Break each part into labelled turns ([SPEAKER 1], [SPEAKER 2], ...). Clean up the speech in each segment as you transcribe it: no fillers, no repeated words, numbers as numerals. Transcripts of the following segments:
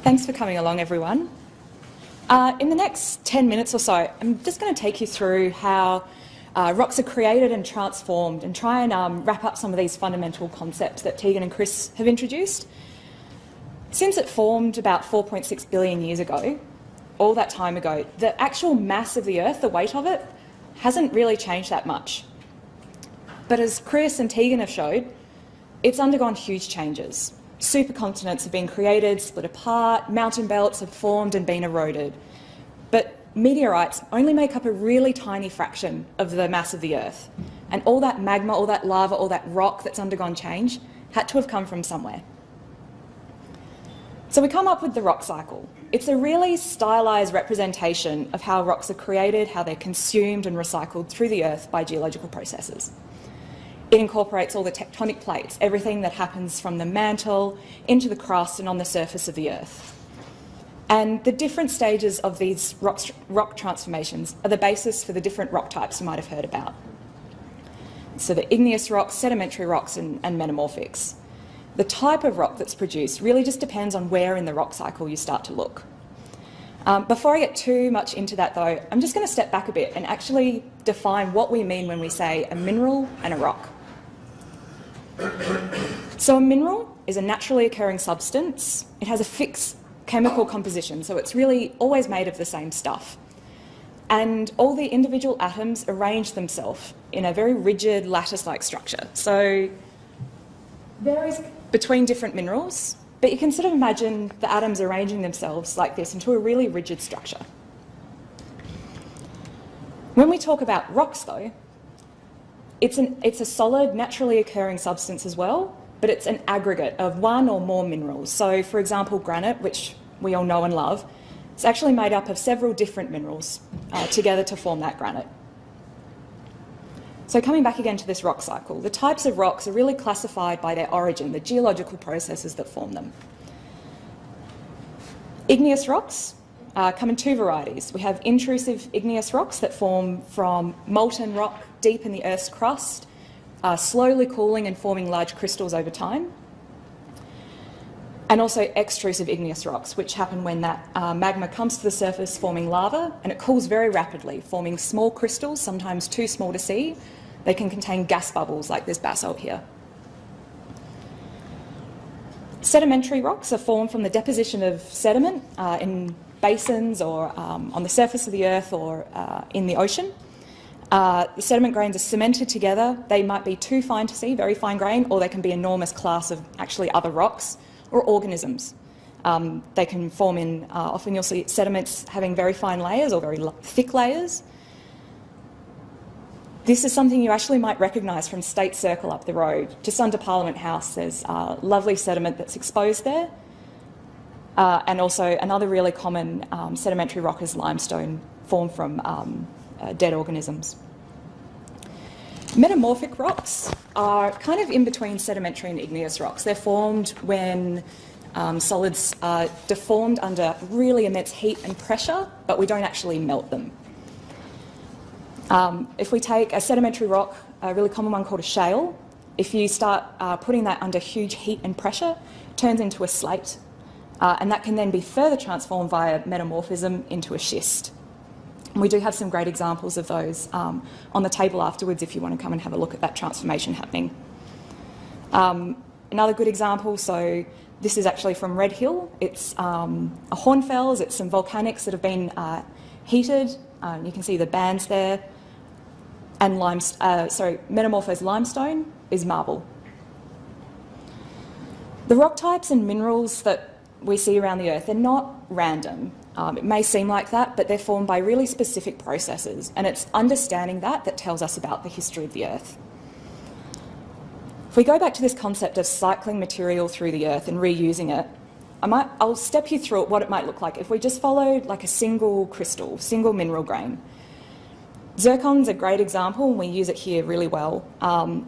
[SPEAKER 1] Thanks for coming along, everyone. In the next 10 minutes or so, I'm just going to take you through how rocks are created and transformed and try and wrap up some of these fundamental concepts that Tegan and Chris have introduced. Since it formed about 4.6 billion years ago, all that time ago, the actual mass of the Earth, the weight of it, hasn't really changed that much. But as Chris and Tegan have showed, it's undergone huge changes. Supercontinents have been created, split apart, mountain belts have formed and been eroded. But meteorites only make up a really tiny fraction of the mass of the Earth. And all that magma, all that lava, all that rock that's undergone change had to have come from somewhere. So we come up with the rock cycle. It's a really stylised representation of how rocks are created, how they're consumed and recycled through the Earth by geological processes. It incorporates all the tectonic plates, everything that happens from the mantle into the crust and on the surface of the Earth. And the different stages of these rock transformations are the basis for the different rock types you might have heard about. So the igneous rocks, sedimentary rocks and metamorphics. The type of rock that's produced really just depends on where in the rock cycle you start to look. Before I get too much into that though, I'm just going to step back a bit and actually define what we mean when we say a mineral and a rock. So a mineral is a naturally occurring substance. It has a fixed chemical composition, so it's really always made of the same stuff. And all the individual atoms arrange themselves in a very rigid lattice-like structure. So varies between different minerals, but you can sort of imagine the atoms arranging themselves like this into a really rigid structure. When we talk about rocks though, it's a solid, naturally occurring substance as well, but it's an aggregate of one or more minerals. So for example, granite, which we all know and love, it's actually made up of several different minerals together to form that granite. So coming back again to this rock cycle, the types of rocks are really classified by their origin, the geological processes that form them. Igneous rocks come in two varieties. We have intrusive igneous rocks that form from molten rock deep in the Earth's crust, slowly cooling and forming large crystals over time. And also extrusive igneous rocks, which happen when that magma comes to the surface forming lava, and it cools very rapidly, forming small crystals, sometimes too small to see. They can contain gas bubbles like this basalt here. Sedimentary rocks are formed from the deposition of sediment in basins or on the surface of the Earth or in the ocean. The sediment grains are cemented together. They might be too fine to see, very fine grain, or they can be an enormous class of actually other rocks or organisms. They can form in, often you'll see sediments having very fine layers or very thick layers. This is something you actually might recognise from State Circle up the road. Just under Parliament House, there's lovely sediment that's exposed there. And also another really common sedimentary rock is limestone, formed from dead organisms. Metamorphic rocks are kind of in between sedimentary and igneous rocks. They're formed when solids are deformed under really immense heat and pressure, but we don't actually melt them. If we take a sedimentary rock, a really common one called a shale, if you start putting that under huge heat and pressure, it turns into a slate. And that can then be further transformed via metamorphism into a schist. And we do have some great examples of those on the table afterwards if you want to come and have a look at that transformation happening. Another good example, so this is actually from Red Hill. It's a hornfels, it's some volcanics that have been heated. You can see the bands there. And metamorphosed limestone is marble. The rock types and minerals that we see around the Earth, they're not random. It may seem like that, but they're formed by really specific processes, and it's understanding that tells us about the history of the Earth. If we go back to this concept of cycling material through the Earth and reusing it, I'll step you through what it might look like if we just followed like a single crystal, single mineral grain. Zircon's a great example, and we use it here really well.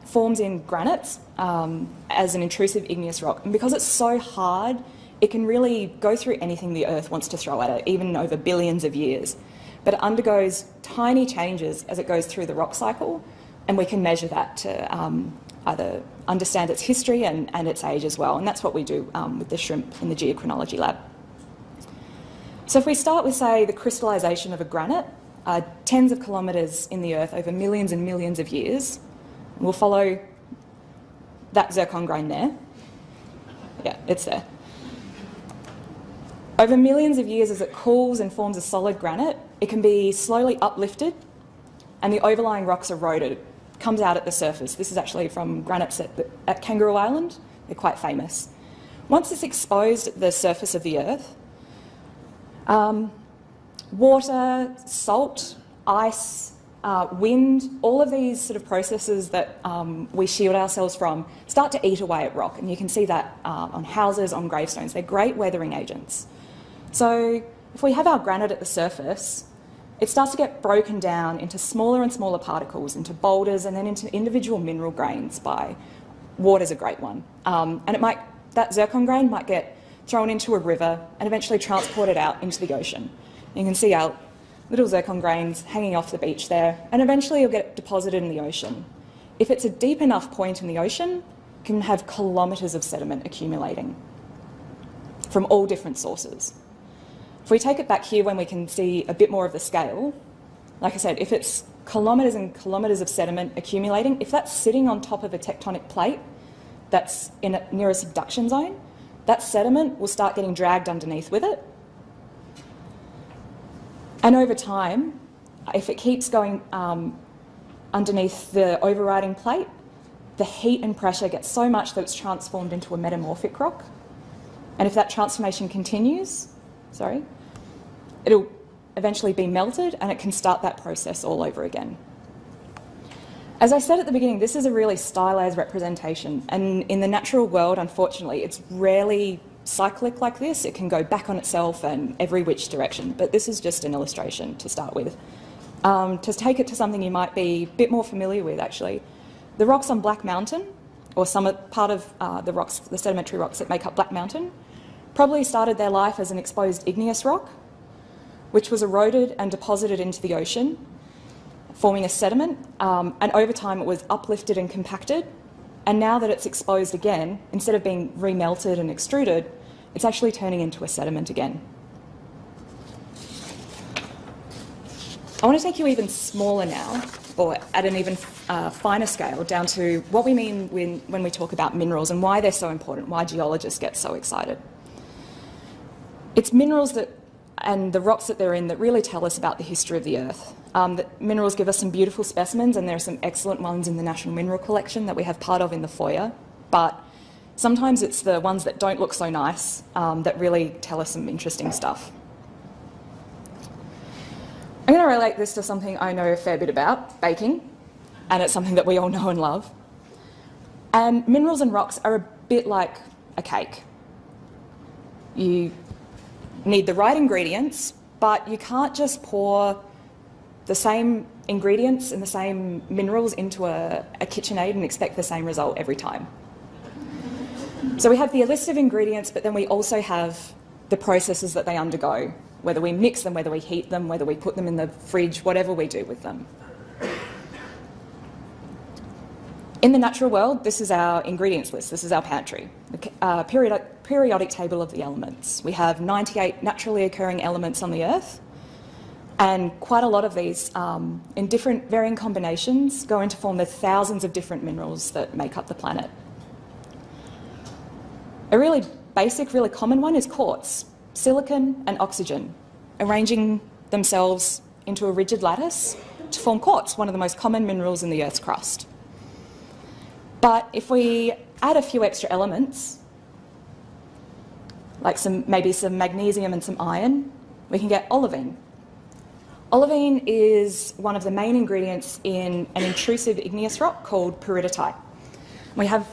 [SPEAKER 1] Forms in granites as an intrusive igneous rock, and because it's so hard, it can really go through anything the Earth wants to throw at it, even over billions of years. But it undergoes tiny changes as it goes through the rock cycle, and we can measure that to either understand its history and its age as well. And that's what we do with the shrimp in the geochronology lab. So if we start with, say, the crystallisation of a granite, tens of kilometres in the earth over millions and millions of years, we'll follow that zircon grain there. Yeah, it's there. Over millions of years, as it cools and forms a solid granite, it can be slowly uplifted and the overlying rocks eroded, comes out at the surface. This is actually from granites at Kangaroo Island. They're quite famous. Once it's exposed at the surface of the earth, water, salt, ice, wind, all of these sort of processes that we shield ourselves from start to eat away at rock. And you can see that on houses, on gravestones. They're great weathering agents. So if we have our granite at the surface, it starts to get broken down into smaller and smaller particles, into boulders, and then into individual mineral grains. Water's a great one. And that zircon grain might get thrown into a river and eventually transported out into the ocean. You can see our little zircon grains hanging off the beach there, and eventually it'll get deposited in the ocean. If it's a deep enough point in the ocean, it can have kilometres of sediment accumulating from all different sources. If we take it back here when we can see a bit more of the scale, like I said, if it's kilometres and kilometres of sediment accumulating, if that's sitting on top of a tectonic plate that's near a subduction zone, that sediment will start getting dragged underneath with it. And over time, if it keeps going underneath the overriding plate, the heat and pressure gets so much that it's transformed into a metamorphic rock. And if that transformation continues, it'll eventually be melted and it can start that process all over again. As I said at the beginning, this is a really stylised representation, and in the natural world, unfortunately, it's rarely cyclic like this. It can go back on itself and every which direction, but this is just an illustration to start with. To take it to something you might be a bit more familiar with, actually, the rocks on Black Mountain, or some part of the rocks, the sedimentary rocks that make up Black Mountain, probably started their life as an exposed igneous rock, which was eroded and deposited into the ocean, forming a sediment, and over time it was uplifted and compacted, and now that it's exposed again, instead of being remelted and extruded, it's actually turning into a sediment again. I want to take you even smaller now, or at an even finer scale, down to what we mean when we talk about minerals and why they're so important, why geologists get so excited. It's minerals and the rocks that they're in that really tell us about the history of the Earth. The minerals give us some beautiful specimens, and there are some excellent ones in the National Mineral Collection that we have part of in the foyer, but sometimes it's the ones that don't look so nice that really tell us some interesting stuff. I'm going to relate this to something I know a fair bit about, baking, and it's something that we all know and love. And minerals and rocks are a bit like a cake. You need the right ingredients, but you can't just pour the same ingredients and the same minerals into a KitchenAid and expect the same result every time. So we have the list of ingredients, but then we also have the processes that they undergo, whether we mix them, whether we heat them, whether we put them in the fridge, whatever we do with them. In the natural world, this is our ingredients list, this is our pantry, the periodic table of the elements. We have 98 naturally occurring elements on the Earth, and quite a lot of these, in different varying combinations, go into form the thousands of different minerals that make up the planet. A really basic, really common one is quartz, silicon and oxygen, arranging themselves into a rigid lattice to form quartz, one of the most common minerals in the Earth's crust. But if we add a few extra elements, like maybe some magnesium and some iron, we can get olivine. Olivine is one of the main ingredients in an intrusive igneous rock called peridotite. We have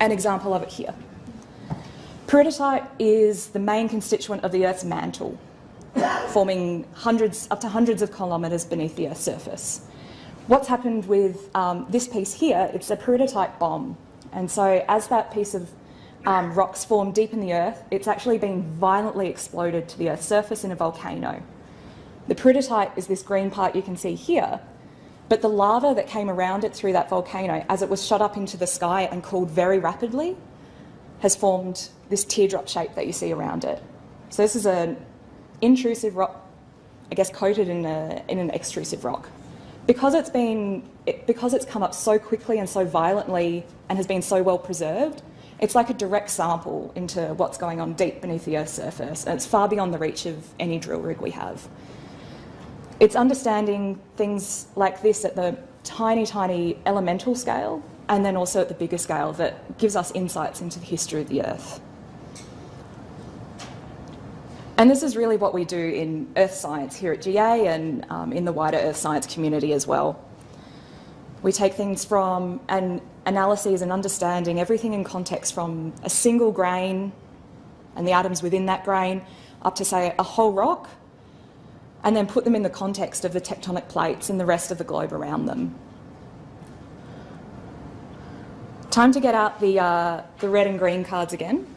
[SPEAKER 1] an example of it here. Peridotite is the main constituent of the Earth's mantle, forming up to hundreds of kilometres beneath the Earth's surface. What's happened with this piece here, it's a peridotite bomb. And so as that piece of rocks formed deep in the Earth, it's actually been violently exploded to the Earth's surface in a volcano. The peridotite is this green part you can see here, but the lava that came around it through that volcano, as it was shot up into the sky and cooled very rapidly, has formed this teardrop shape that you see around it. So this is an intrusive rock, I guess, coated in an extrusive rock. Because it's come up so quickly and so violently and has been so well preserved, it's like a direct sample into what's going on deep beneath the Earth's surface, and it's far beyond the reach of any drill rig we have. It's understanding things like this at the tiny, tiny elemental scale, and then also at the bigger scale, that gives us insights into the history of the Earth. And this is really what we do in earth science here at GA and in the wider earth science community as well. We take things from analyses and understanding everything in context from a single grain and the atoms within that grain up to, say, a whole rock, and then put them in the context of the tectonic plates and the rest of the globe around them. Time to get out the red and green cards again.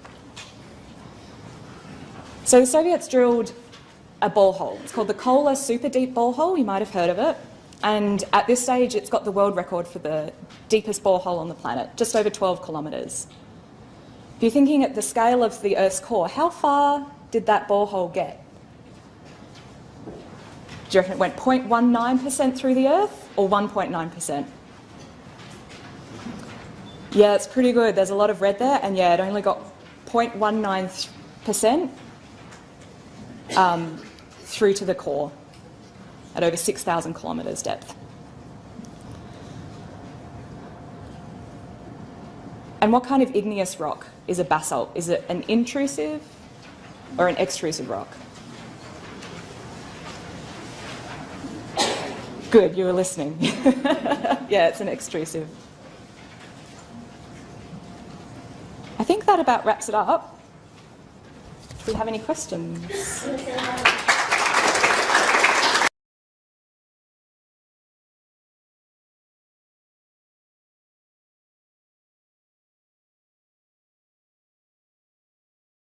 [SPEAKER 1] So the Soviets drilled a borehole. It's called the Kola Super Deep Borehole. You might have heard of it. And at this stage, it's got the world record for the deepest borehole on the planet, just over 12 kilometres. If you're thinking at the scale of the Earth's core, how far did that borehole get? Do you reckon it went 0.19% through the Earth or 1.9%? Yeah, it's pretty good. There's a lot of red there, and yeah, it only got 0.19% through to the core at over 6,000 kilometres depth. And what kind of igneous rock is a basalt? Is it an intrusive or an extrusive rock? Good, you were listening. Yeah, it's an extrusive. I think that about wraps it up. Do you have any questions?